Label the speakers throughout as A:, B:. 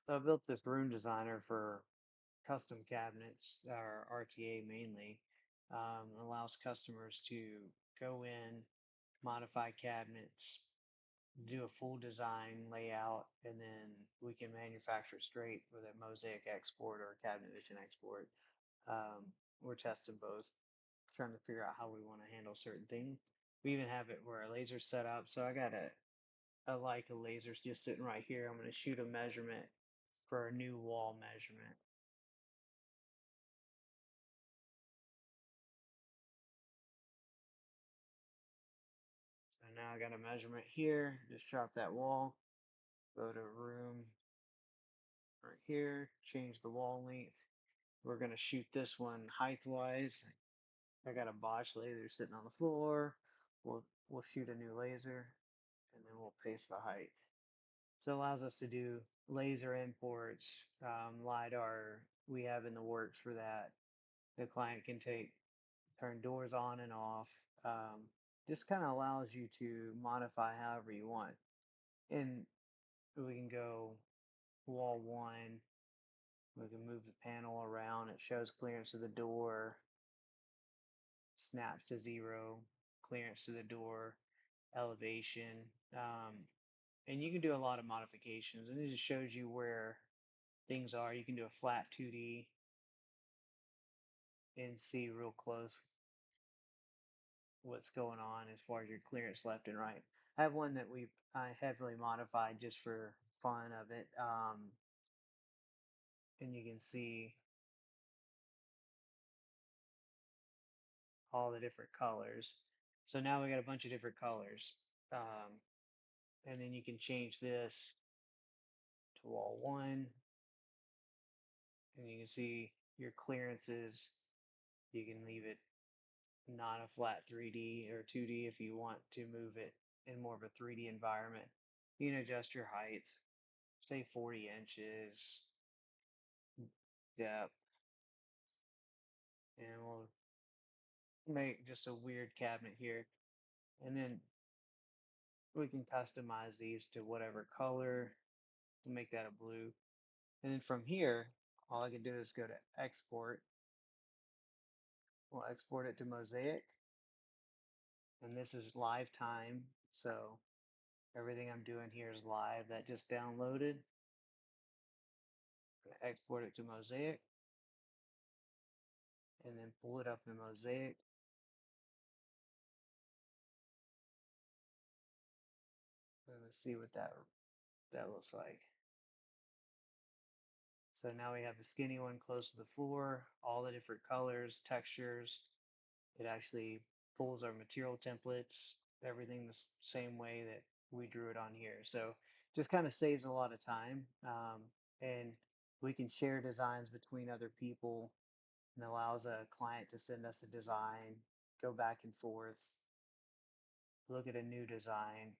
A: So I built this room designer for custom cabinets, or RTA mainly. Allows customers to go in, modify cabinets, do a full design layout, and then we can manufacture straight with a Mosaic export or a Cabinet Vision export. We're testing both, trying to figure out how we want to handle certain things. We even have it where a laser's set up. So I got a Leica laser's just sitting right here. I'm going to shoot a measurement for a new wall measurement. So now I got a measurement here. Just shot that wall. Go to room right here. Change the wall length. We're going to shoot this one height wise. I got a Bosch laser sitting on the floor. We'll shoot a new laser and then we'll paste the height. So it allows us to do laser imports, LiDAR we have in the works for that. The client can turn doors on and off. Just kind of allows you to modify however you want. And we can go wall one, we can move the panel around. It shows clearance to the door, snaps to zero, clearance to the door, elevation. And you can do a lot of modifications, and it just shows you where things are. You can do a flat 2D and see real close what's going on as far as your clearance left and right. I have one that I heavily modified just for fun of it. And you can see all the different colors. So now we got a bunch of different colors. Um, and then you can change this to wall one, and you can see your clearances. You can leave it not a flat 3D or 2D if you want to move it in more of a 3D environment. You can adjust your height, say 40 inches, depth, and we'll make just a weird cabinet here. And then we can customize these to whatever color to make that a blue. And then from here, all I can do is go to export. We'll export it to Mosaic. And this is live time. So everything I'm doing here is live. That just downloaded. Export it to Mosaic and then pull it up in Mosaic. And let's see what that looks like. So now we have the skinny one close to the floor, all the different colors, textures. It actually pulls our material templates, everything the same way that we drew it on here. So just kind of saves a lot of time. And we can share designs between other people and allows a client to send us a design, go back and forth, look at a new design.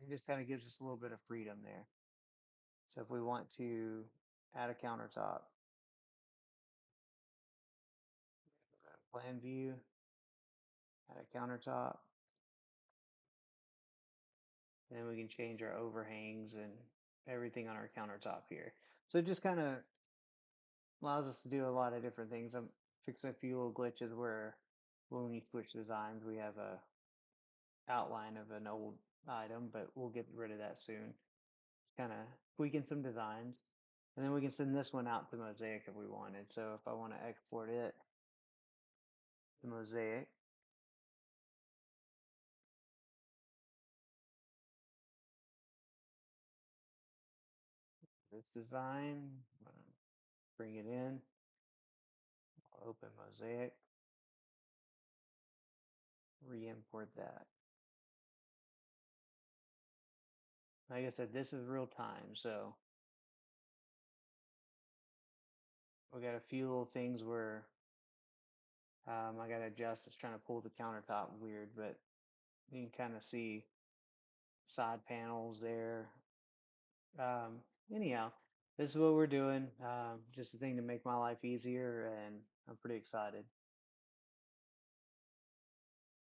A: It just kind of gives us a little bit of freedom there. So if we want to add a countertop, plan view, add a countertop, and then we can change our overhangs and everything on our countertop here. So it just kind of allows us to do a lot of different things. I'm fixing a few little glitches where when we switch designs, we have a outline of an old item, but we'll get rid of that soon. Kind of tweaking some designs. And then we can send this one out to Mosaic if we wanted. So if I want to export it to Mosaic, this design, bring it in, I'll open Mosaic, re-import that. Like I said, this is real time, so we got a few little things where I got to adjust. It's trying to pull the countertop weird, but you can kind of see side panels there. Um, Anyhow, this is what we're doing. Just a thing to make my life easier, and I'm pretty excited.